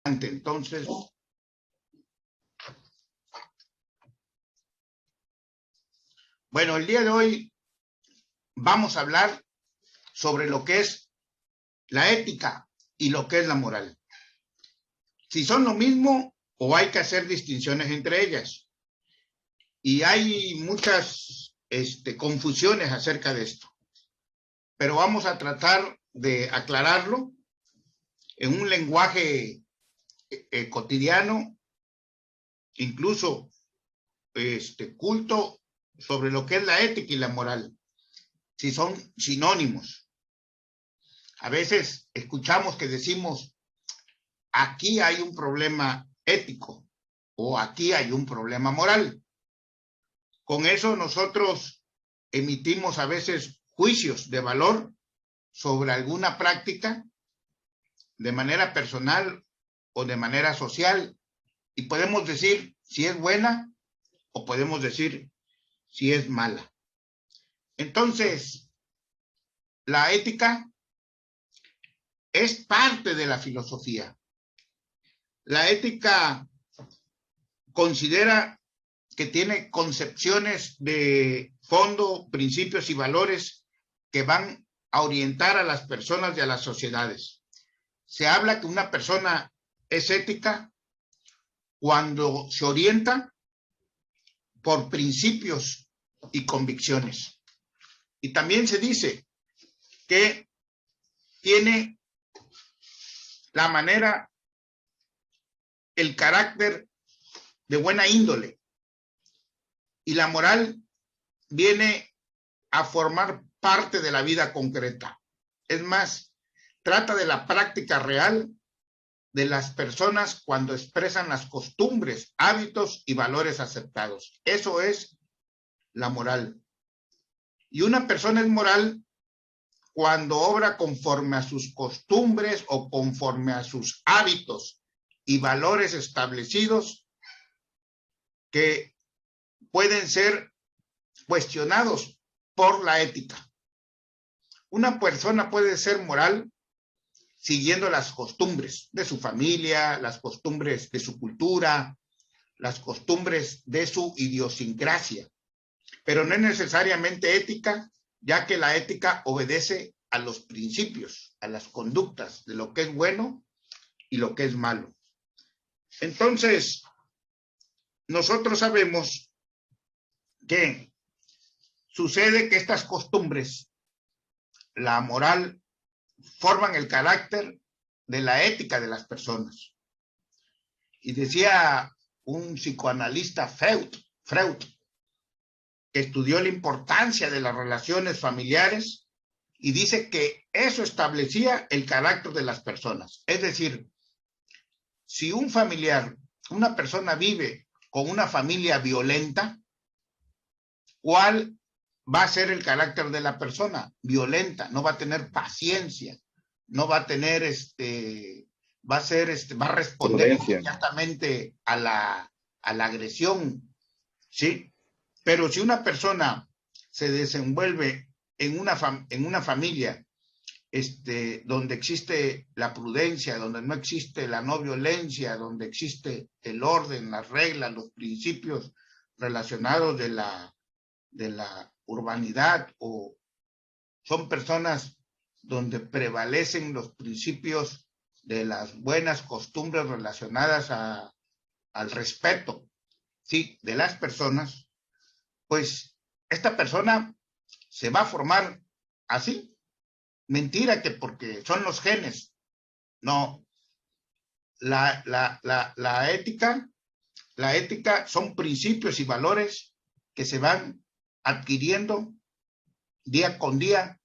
Entonces, bueno, el día de hoy vamos a hablar sobre lo que es la ética y lo que es la moral. Si son lo mismo o hay que hacer distinciones entre ellas. Y hay muchas confusiones acerca de esto. Pero vamos a tratar de aclararlo en un lenguaje cotidiano, incluso culto, sobre lo que es la ética y la moral, si son sinónimos. A veces escuchamos que decimos, aquí hay un problema ético o aquí hay un problema moral. Con eso nosotros emitimos a veces juicios de valor sobre alguna práctica de manera personal o de manera social, y podemos decir si es buena o podemos decir si es mala. Entonces, la ética es parte de la filosofía. La ética considera que tiene concepciones de fondo, principios y valores que van a orientar a las personas y a las sociedades. Se habla que una persona es ética cuando se orienta por principios y convicciones. Y también se dice que tiene la manera, el carácter de buena índole. Y la moral viene a formar parte de la vida concreta. Es más, trata de la práctica real de las personas cuando expresan las costumbres, hábitos y valores aceptados. Eso es la moral. Y una persona es moral cuando obra conforme a sus costumbres o conforme a sus hábitos y valores establecidos que pueden ser cuestionados por la ética. Una persona puede ser moral siguiendo las costumbres de su familia, las costumbres de su cultura, las costumbres de su idiosincrasia, pero no es necesariamente ética, ya que la ética obedece a los principios, a las conductas de lo que es bueno y lo que es malo. Entonces, nosotros sabemos que sucede que estas costumbres, la moral, forman el carácter de la ética de las personas. Y decía un psicoanalista Freud, que estudió la importancia de las relaciones familiares y dice que eso establecía el carácter de las personas. Es decir, si un familiar, una persona vive con una familia violenta, ¿cuál va a ser el carácter de la persona? Violenta, no va a tener paciencia, no va a tener va a responder inmediatamente a la agresión, ¿sí? Pero si una persona se desenvuelve en una familia donde existe la prudencia, donde no existe la no violencia, donde existe el orden, las reglas, los principios relacionados de la urbanidad, o son personas donde prevalecen los principios de las buenas costumbres relacionadas al respeto, ¿sí?, de las personas, pues esta persona se va a formar así. Mentira que porque son los genes. No. La ética son principios y valores que se van adquiriendo día con día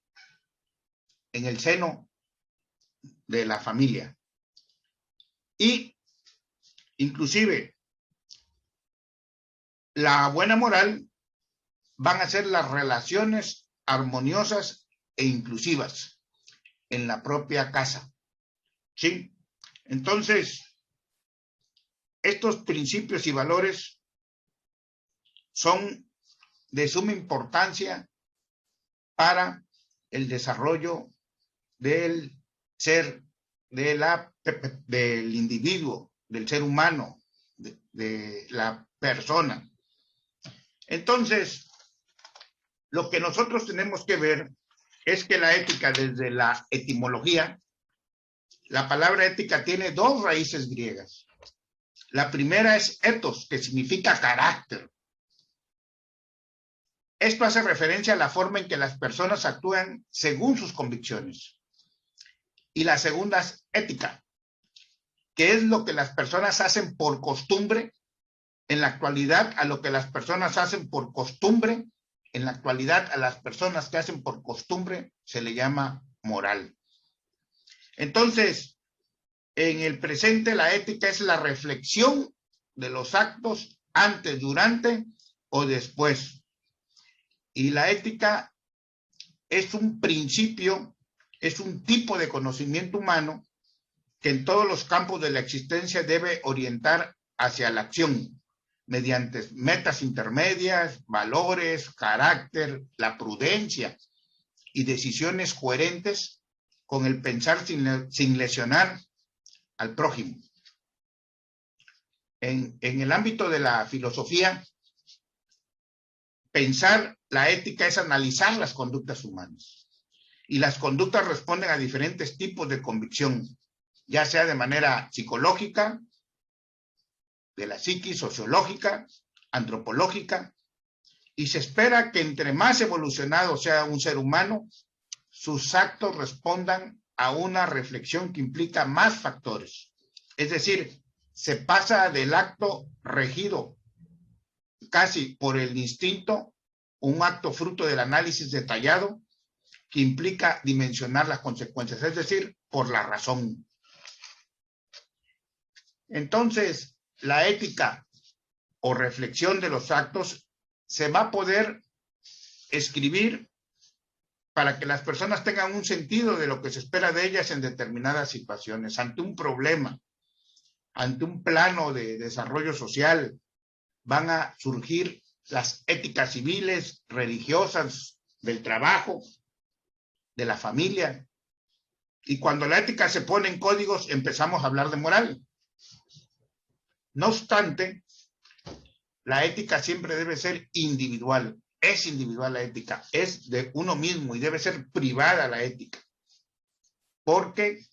en el seno de la familia. Y inclusive la buena moral van a ser las relaciones armoniosas e inclusivas en la propia casa, ¿sí? Entonces, estos principios y valores son de suma importancia para el desarrollo del ser del individuo, del ser humano, de la persona. Entonces, lo que nosotros tenemos que ver es que la ética, desde la etimología, la palabra ética tiene dos raíces griegas. La primera es ethos, que significa carácter. Esto hace referencia a la forma en que las personas actúan según sus convicciones. Y la segunda es ética, que es lo que las personas hacen por costumbre. En la actualidad, a lo que las personas hacen por costumbre, en la actualidad, a las personas que hacen por costumbre, se le llama moral. Entonces, en el presente, la ética es la reflexión de los actos antes, durante o después. Y la ética es un principio, es un tipo de conocimiento humano que en todos los campos de la existencia debe orientar hacia la acción, mediante metas intermedias, valores, carácter, la prudencia y decisiones coherentes con el pensar sin lesionar al prójimo. En el ámbito de la filosofía, pensar la ética es analizar las conductas humanas. Y las conductas responden a diferentes tipos de convicción, ya sea de manera psicológica, de la psiquis, sociológica, antropológica, y se espera que entre más evolucionado sea un ser humano, sus actos respondan a una reflexión que implica más factores. Es decir, se pasa del acto regido casi por el instinto, un acto fruto del análisis detallado que implica dimensionar las consecuencias, es decir, por la razón. Entonces, la ética o reflexión de los actos se va a poder escribir para que las personas tengan un sentido de lo que se espera de ellas en determinadas situaciones, ante un problema, ante un plano de desarrollo social. Van a surgir las éticas civiles, religiosas, del trabajo, de la familia. Y cuando la ética se pone en códigos, empezamos a hablar de moral. No obstante, la ética siempre debe ser individual. Es individual la ética, es de uno mismo y debe ser privada la ética. Porque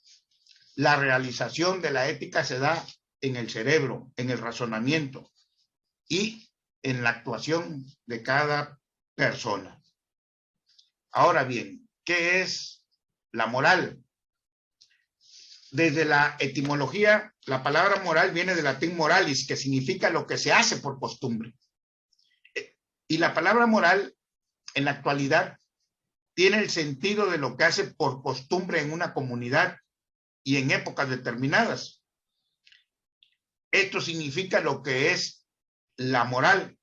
la realización de la ética se da en el cerebro, en el razonamiento y en la actuación de cada persona. Ahora bien, ¿qué es la moral? Desde la etimología, la palabra moral viene del latín moralis, que significa lo que se hace por costumbre. Y la palabra moral, en la actualidad, tiene el sentido de lo que hace por costumbre en una comunidad y en épocas determinadas. Esto significa lo que es la moral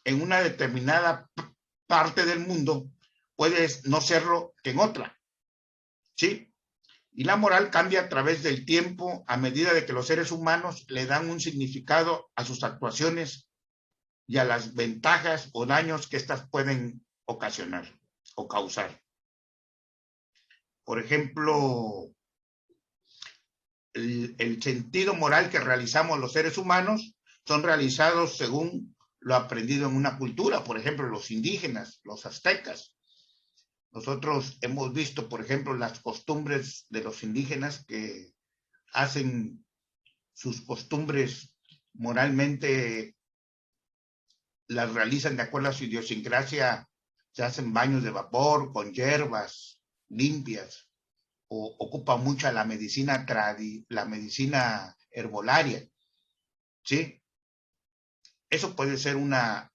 en una determinada parte del mundo, puede no serlo que en otra. ¿Sí? Y la moral cambia a través del tiempo a medida de que los seres humanos le dan un significado a sus actuaciones y a las ventajas o daños que éstas pueden ocasionar o causar. Por ejemplo, el sentido moral que realizamos los seres humanos son realizados según lo aprendido en una cultura, por ejemplo, los indígenas, los aztecas. Nosotros hemos visto, por ejemplo, las costumbres de los indígenas que hacen sus costumbres moralmente, las realizan de acuerdo a su idiosincrasia, se hacen baños de vapor con hierbas limpias, o ocupa mucho la medicina herbolaria, ¿sí? Eso puede ser una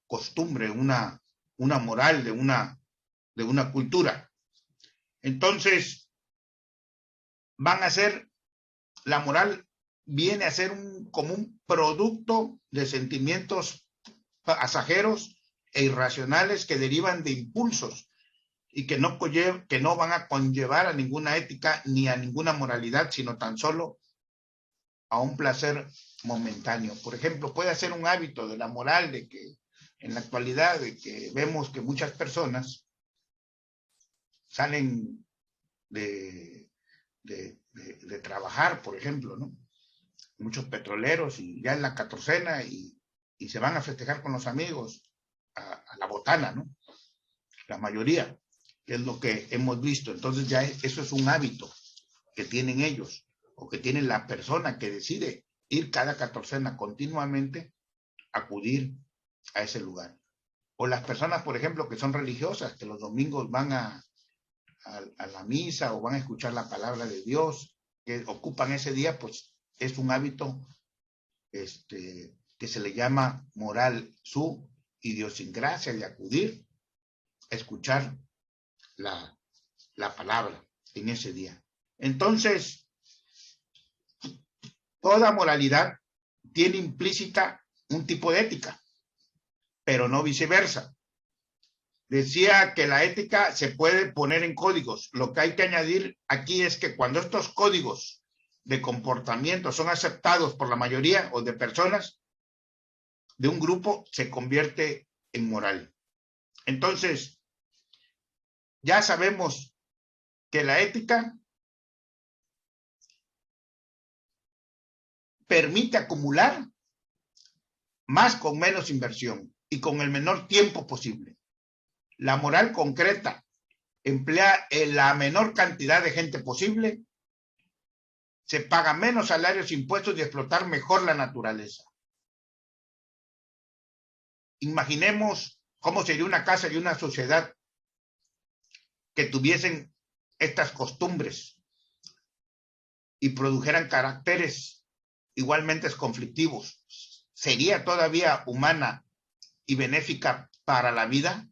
costumbre, una moral de una cultura. Entonces, la moral viene a ser como un producto de sentimientos pasajeros e irracionales que derivan de impulsos y que no van a conllevar a ninguna ética ni a ninguna moralidad, sino tan solo a un placer momentáneo. Por ejemplo, puede ser un hábito de la moral de que en la actualidad de que vemos que muchas personas salen de de trabajar, por ejemplo, ¿no? Muchos petroleros y ya en la 14ª y se van a festejar con los amigos a la botana, ¿no? La mayoría, que es lo que hemos visto. Entonces ya eso es un hábito que tienen ellos o que tiene la persona que decide ir cada 14ª continuamente, acudir a ese lugar. O las personas, por ejemplo, que son religiosas, que los domingos van a la misa o van a escuchar la palabra de Dios, que ocupan ese día, pues es un hábito que se le llama moral su idiosincrasia de acudir a escuchar la palabra en ese día. Entonces, toda moralidad tiene implícita un tipo de ética, pero no viceversa. Decía que la ética se puede poner en códigos. Lo que hay que añadir aquí es que cuando estos códigos de comportamiento son aceptados por la mayoría o de personas de un grupo, se convierte en moral. Entonces, ya sabemos que la ética permite acumular más con menos inversión y con el menor tiempo posible. La moral concreta emplea la menor cantidad de gente posible, se paga menos salarios, impuestos y explotar mejor la naturaleza. Imaginemos cómo sería una casa y una sociedad que tuviesen estas costumbres y produjeran caracteres igualmente conflictivos. ¿Sería todavía humana y benéfica para la vida?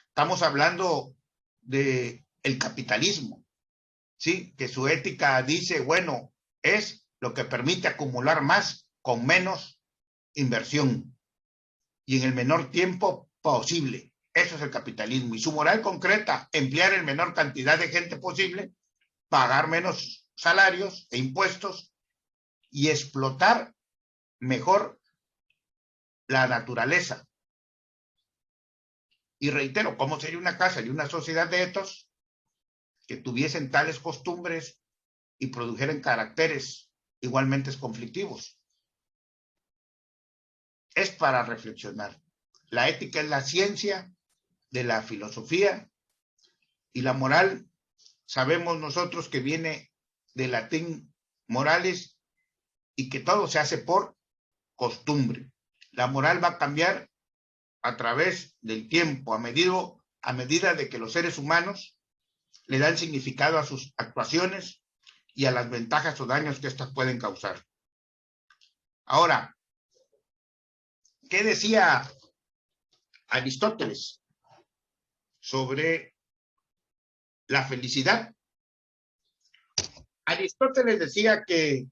Estamos hablando del capitalismo, ¿sí? Que su ética dice, bueno, es lo que permite acumular más con menos inversión y en el menor tiempo posible. Eso es el capitalismo. Y su moral concreta, emplear el menor cantidad de gente posible, pagar menos salarios e impuestos y explotar mejor la naturaleza. Y reitero, ¿cómo sería una casa y una sociedad de estos que tuviesen tales costumbres y produjeran caracteres igualmente conflictivos? Es para reflexionar. La ética es la ciencia de la filosofía y la moral, sabemos nosotros que viene del latín morales y que todo se hace por costumbre. La moral va a cambiar a través del tiempo, a medida de que los seres humanos le dan significado a sus actuaciones y a las ventajas o daños que éstas pueden causar. Ahora, ¿qué decía Aristóteles sobre la felicidad? Aristóteles decía que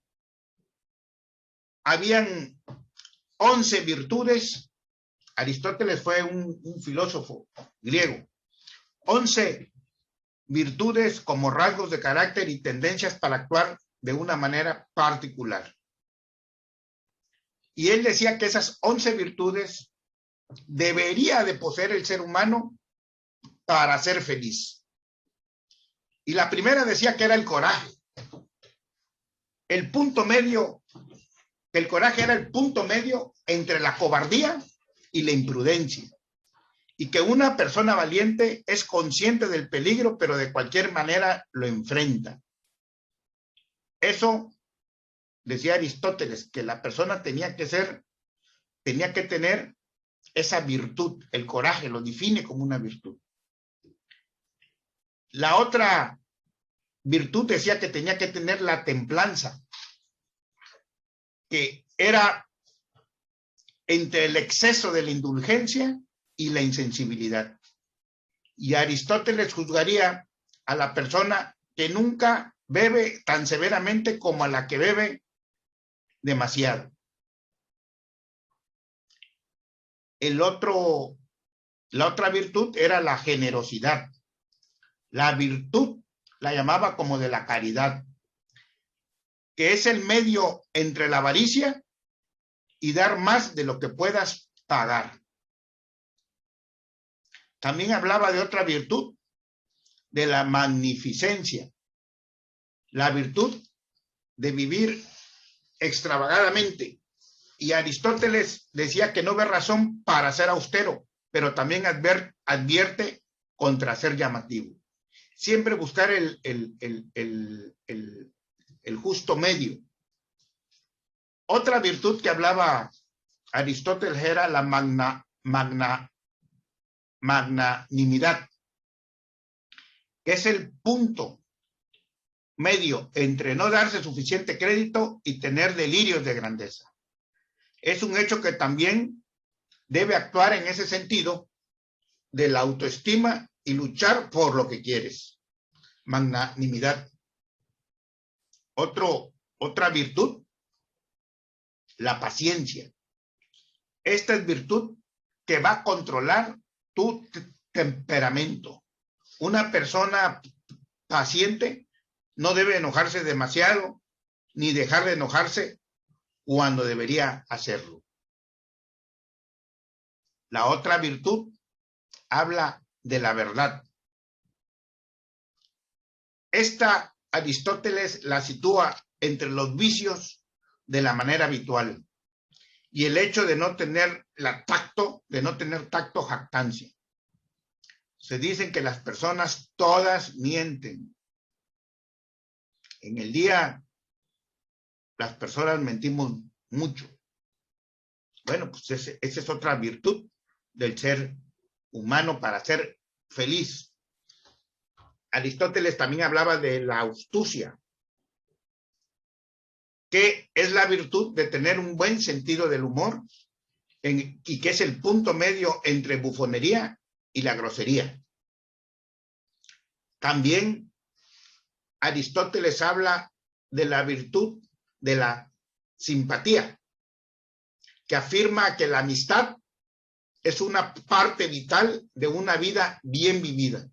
habían 11 virtudes. Aristóteles fue un filósofo griego. 11 virtudes como rasgos de carácter y tendencias para actuar de una manera particular. Y él decía que esas 11 virtudes debería de poseer el ser humano para ser feliz. Y la primera decía que era el coraje. El punto medio, el coraje era el punto medio entre la cobardía y la imprudencia. Y que una persona valiente es consciente del peligro, pero de cualquier manera lo enfrenta. Eso decía Aristóteles, que la persona tenía que tener esa virtud, el coraje, lo define como una virtud. La otra virtud decía que tenía que tener la templanza, que era entre el exceso de la indulgencia y la insensibilidad. Y Aristóteles juzgaría a la persona que nunca bebe tan severamente como a la que bebe demasiado. La otra virtud era la generosidad. La virtud la llamaba como de la caridad, que es el medio entre la avaricia y dar más de lo que puedas pagar. También hablaba de otra virtud, de la magnificencia, la virtud de vivir extravagadamente. Y Aristóteles decía que no ve razón para ser austero, pero también advierte contra ser llamativo. Siempre buscar el justo medio. Otra virtud que hablaba Aristóteles era la magnanimidad, que es el punto medio entre no darse suficiente crédito y tener delirios de grandeza. Es un hecho que también debe actuar en ese sentido de la autoestima y luchar por lo que quieres. Magnanimidad. Otra virtud, la paciencia. Esta es virtud que va a controlar tu temperamento. Una persona paciente no debe enojarse demasiado ni dejar de enojarse cuando debería hacerlo. La otra virtud habla de la verdad. Esta Aristóteles la sitúa entre los vicios de la manera habitual y el hecho de no tener tacto, jactancia. Se dicen que las personas todas mienten. En el día, las personas mentimos mucho. Bueno, pues esa es otra virtud del ser humano para ser feliz. Aristóteles también hablaba de la astucia, que es la virtud de tener un buen sentido del humor y que es el punto medio entre bufonería y la grosería. También Aristóteles habla de la virtud de la simpatía, que afirma que la amistad es una parte vital de una vida bien vivida.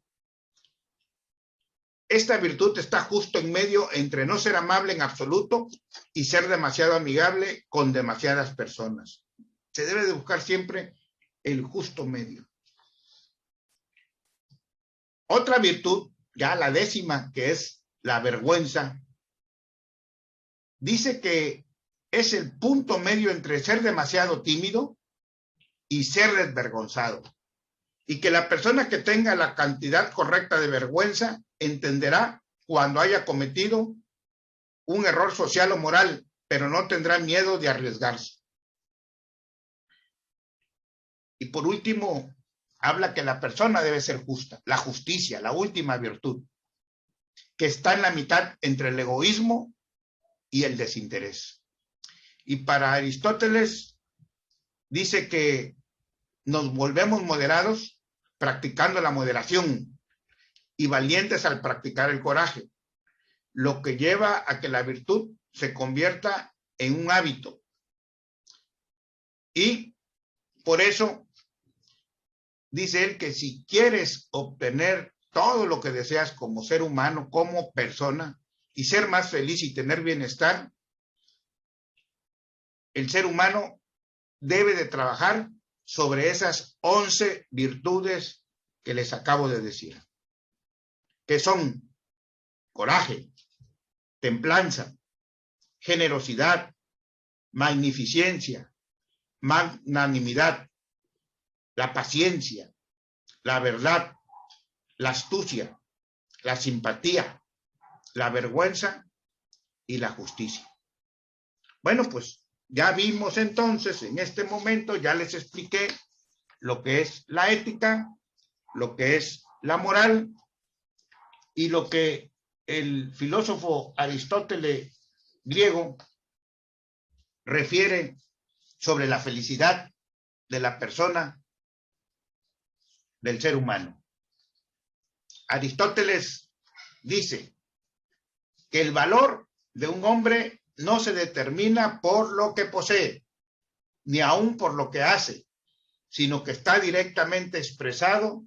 Esta virtud está justo en medio entre no ser amable en absoluto y ser demasiado amigable con demasiadas personas. Se debe de buscar siempre el justo medio. Otra virtud, ya la 10ª, que es la vergüenza, dice que es el punto medio entre ser demasiado tímido y ser desvergonzado. Y que la persona que tenga la cantidad correcta de vergüenza entenderá cuando haya cometido un error social o moral, pero no tendrá miedo de arriesgarse. Y por último, habla que la persona debe ser justa, la justicia, la última virtud, que está en la mitad entre el egoísmo y el desinterés. Y para Aristóteles dice que nos volvemos moderados practicando la moderación y valientes al practicar el coraje, lo que lleva a que la virtud se convierta en un hábito. Y por eso dice él que si quieres obtener todo lo que deseas como ser humano, como persona, y ser más feliz y tener bienestar, el ser humano debe de trabajar sobre esas 11 virtudes que les acabo de decir, que son coraje, templanza, generosidad, magnificencia, magnanimidad, la paciencia, la verdad, la astucia, la simpatía, la vergüenza y la justicia. Bueno, pues ya vimos entonces, en este momento ya les expliqué lo que es la ética, lo que es la moral y lo que el filósofo Aristóteles griego refiere sobre la felicidad de la persona, del ser humano. Aristóteles dice que el valor de un hombre no se determina por lo que posee, ni aún por lo que hace, sino que está directamente expresado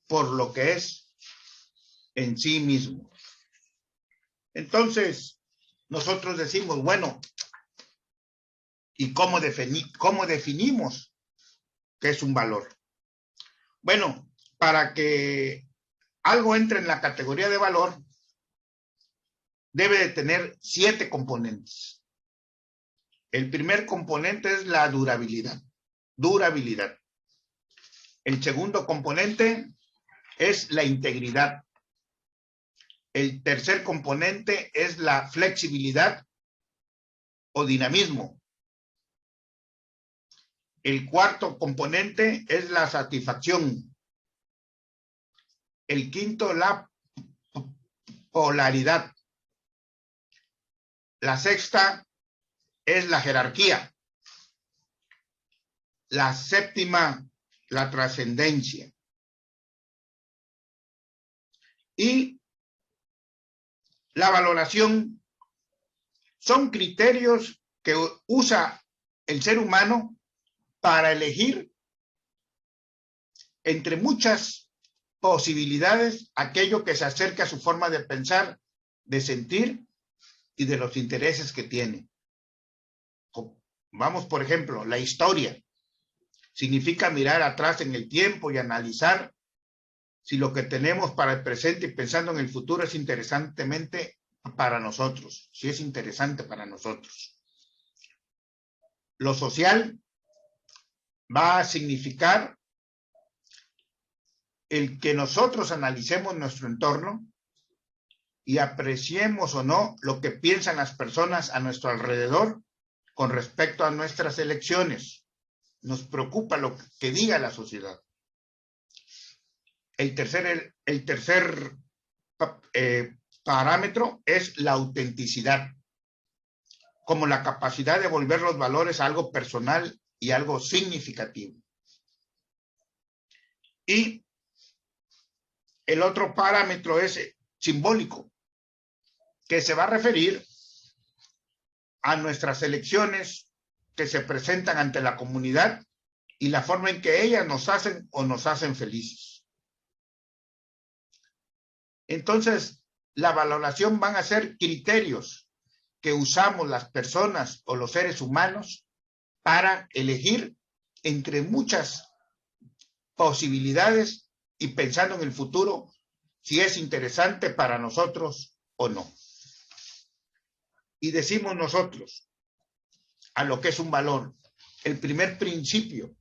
por lo que es en sí mismo. Entonces, nosotros decimos, bueno, ¿y cómo definimos qué es un valor? Bueno, para que algo entre en la categoría de valor, debe de tener 7 componentes. El primer componente es la durabilidad. Durabilidad. El segundo componente es la integridad. El tercer componente es la flexibilidad o dinamismo. El cuarto componente es la satisfacción. El quinto, la polaridad. La sexta es la jerarquía. La séptima, la trascendencia. Y la valoración son criterios que usa el ser humano para elegir entre muchas posibilidades aquello que se acerca a su forma de pensar, de sentir y de los intereses que tiene. Vamos, por ejemplo, la historia. Significa mirar atrás en el tiempo y analizar si lo que tenemos para el presente y pensando en el futuro es interesantemente para nosotros, si es interesante para nosotros. Lo social va a significar el que nosotros analicemos nuestro entorno y apreciemos o no lo que piensan las personas a nuestro alrededor con respecto a nuestras elecciones. Nos preocupa lo que diga la sociedad. El tercer parámetro es la autenticidad, como la capacidad de volver los valores a algo personal y algo significativo. Y el otro parámetro es simbólico, que se va a referir a nuestras elecciones que se presentan ante la comunidad y la forma en que ellas nos hacen o nos hacen felices. Entonces, la valoración van a ser criterios que usamos las personas o los seres humanos para elegir entre muchas posibilidades y pensando en el futuro si es interesante para nosotros o no. Y decimos nosotros a lo que es un valor. El primer principio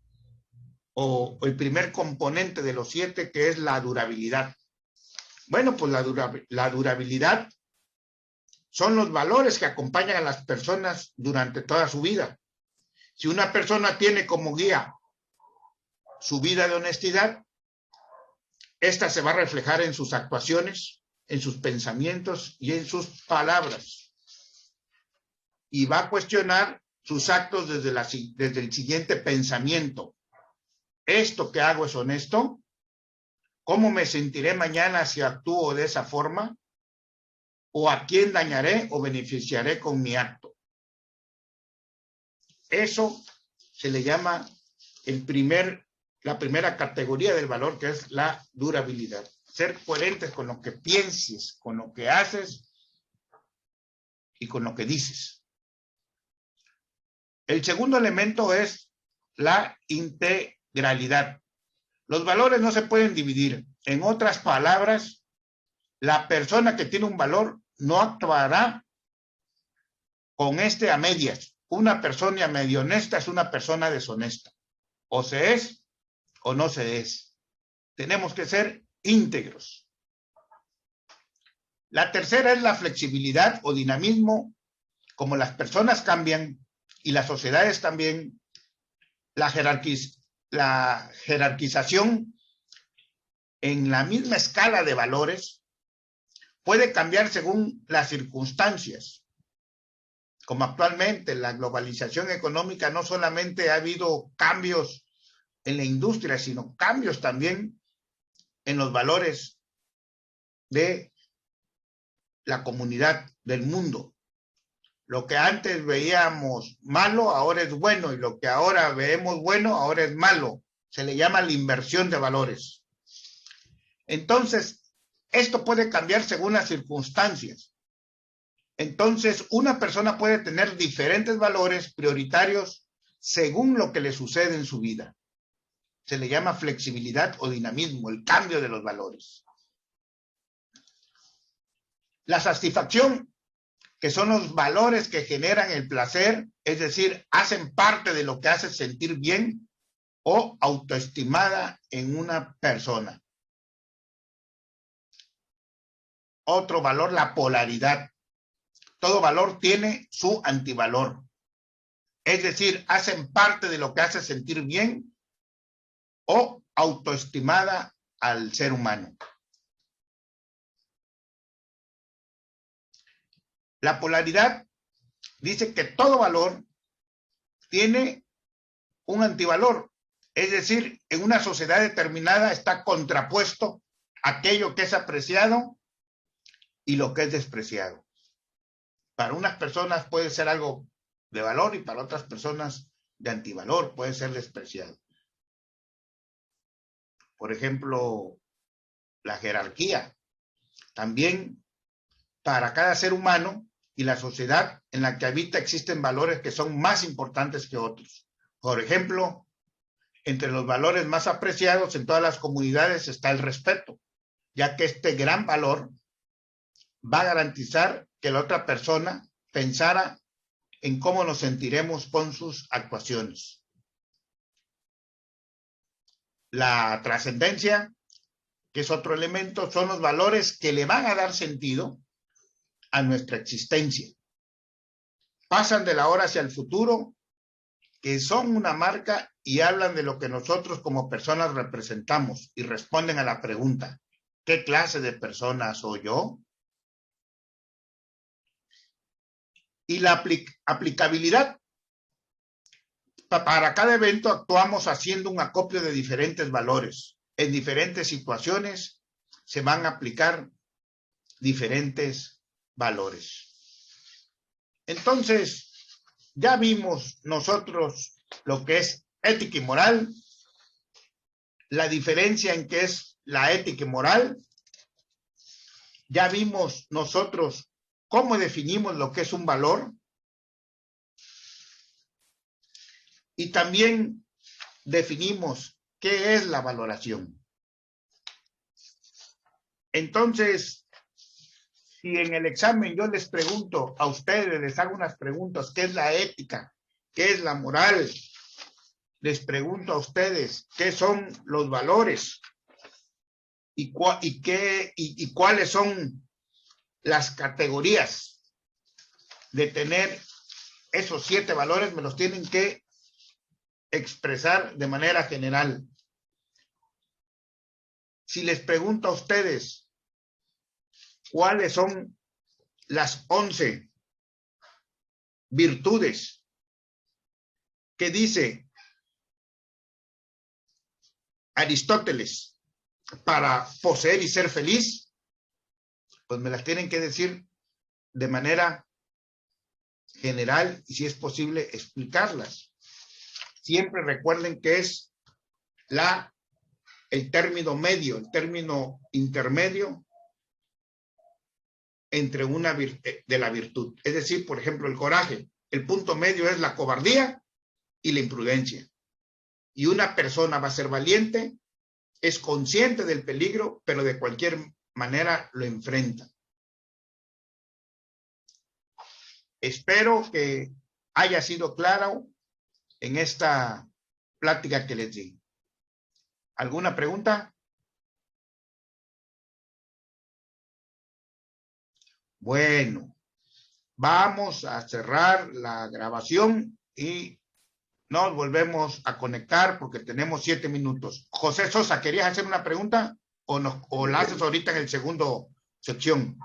o el primer componente de los 7 que es la durabilidad. Bueno, pues la durabilidad son los valores que acompañan a las personas durante toda su vida. Si una persona tiene como guía su vida de honestidad, esta se va a reflejar en sus actuaciones, en sus pensamientos y en sus palabras. Y va a cuestionar sus actos desde el siguiente pensamiento. ¿Esto que hago es honesto? ¿Cómo me sentiré mañana si actúo de esa forma? ¿O a quién dañaré o beneficiaré con mi acto? Eso se le llama la primera categoría del valor, que es la durabilidad. Ser coherentes con lo que pienses, con lo que haces y con lo que dices. El segundo elemento es la integralidad. Los valores no se pueden dividir. En otras palabras, la persona que tiene un valor no actuará con a medias. Una persona medio honesta es una persona deshonesta. O se es o no se es. Tenemos que ser íntegros. La tercera es la flexibilidad o dinamismo. Como las personas cambian y las sociedades también, la jerarquización en la misma escala de valores puede cambiar según las circunstancias. Como actualmente la globalización económica, no solamente ha habido cambios en la industria, sino cambios también en los valores de la comunidad del mundo. Lo que antes veíamos malo, ahora es bueno, y lo que ahora vemos bueno, ahora es malo. Se le llama la inversión de valores. Entonces, esto puede cambiar según las circunstancias. Entonces, una persona puede tener diferentes valores prioritarios según lo que le sucede en su vida. Se le llama flexibilidad o dinamismo, el cambio de los valores. La satisfacción que son los valores que generan el placer, es decir, hacen parte de lo que hace sentir bien o autoestimada en una persona. Otro valor, la polaridad. Todo valor tiene su antivalor. Es decir, hacen parte de lo que hace sentir bien o autoestimada al ser humano. La polaridad dice que todo valor tiene un antivalor. Es decir, en una sociedad determinada está contrapuesto aquello que es apreciado y lo que es despreciado. Para unas personas puede ser algo de valor y para otras personas de antivalor, puede ser despreciado. Por ejemplo, la jerarquía. También para cada ser humano y la sociedad en la que habita existen valores que son más importantes que otros. Por ejemplo, entre los valores más apreciados en todas las comunidades está el respeto, ya que este gran valor va a garantizar que la otra persona pensara en cómo nos sentiremos con sus actuaciones. La trascendencia, que es otro elemento, son los valores que le van a dar sentido a nuestra existencia. Pasan de la hora hacia el futuro, que son una marca y hablan de lo que nosotros como personas representamos y responden a la pregunta, ¿qué clase de persona soy yo? Y la aplicabilidad. Para cada evento actuamos haciendo un acopio de diferentes valores. En diferentes situaciones se van a aplicar diferentes valores. Entonces, ya vimos nosotros lo que es ética y moral, la diferencia en qué es la ética y moral. Ya vimos nosotros cómo definimos lo que es un valor. Y también definimos qué es la valoración. Entonces, si en el examen yo les pregunto a ustedes, les hago unas preguntas, ¿qué es la ética? ¿Qué es la moral? Les pregunto a ustedes, ¿qué son los valores? ¿Y cuáles son las categorías de tener esos 7 valores? Me los tienen que expresar de manera general. Si les pregunto a ustedes cuáles son las 11 virtudes que dice Aristóteles para poseer y ser feliz, pues me las tienen que decir de manera general y si es posible explicarlas. Siempre recuerden que es el término medio, el término intermedio entre una de la virtud. Es decir, por ejemplo, el coraje. El punto medio es la cobardía y la imprudencia. Y una persona va a ser valiente, es consciente del peligro, pero de cualquier manera lo enfrenta. Espero que haya sido claro en esta plática que les di. ¿Alguna pregunta? Bueno, vamos a cerrar la grabación y nos volvemos a conectar porque tenemos 7 minutos. José Sosa, ¿querías hacer una pregunta o la haces ahorita en el segundo sección?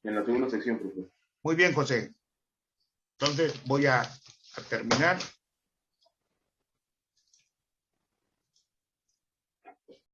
En la segunda sección, profesor. Muy bien, José. Entonces voy a terminar.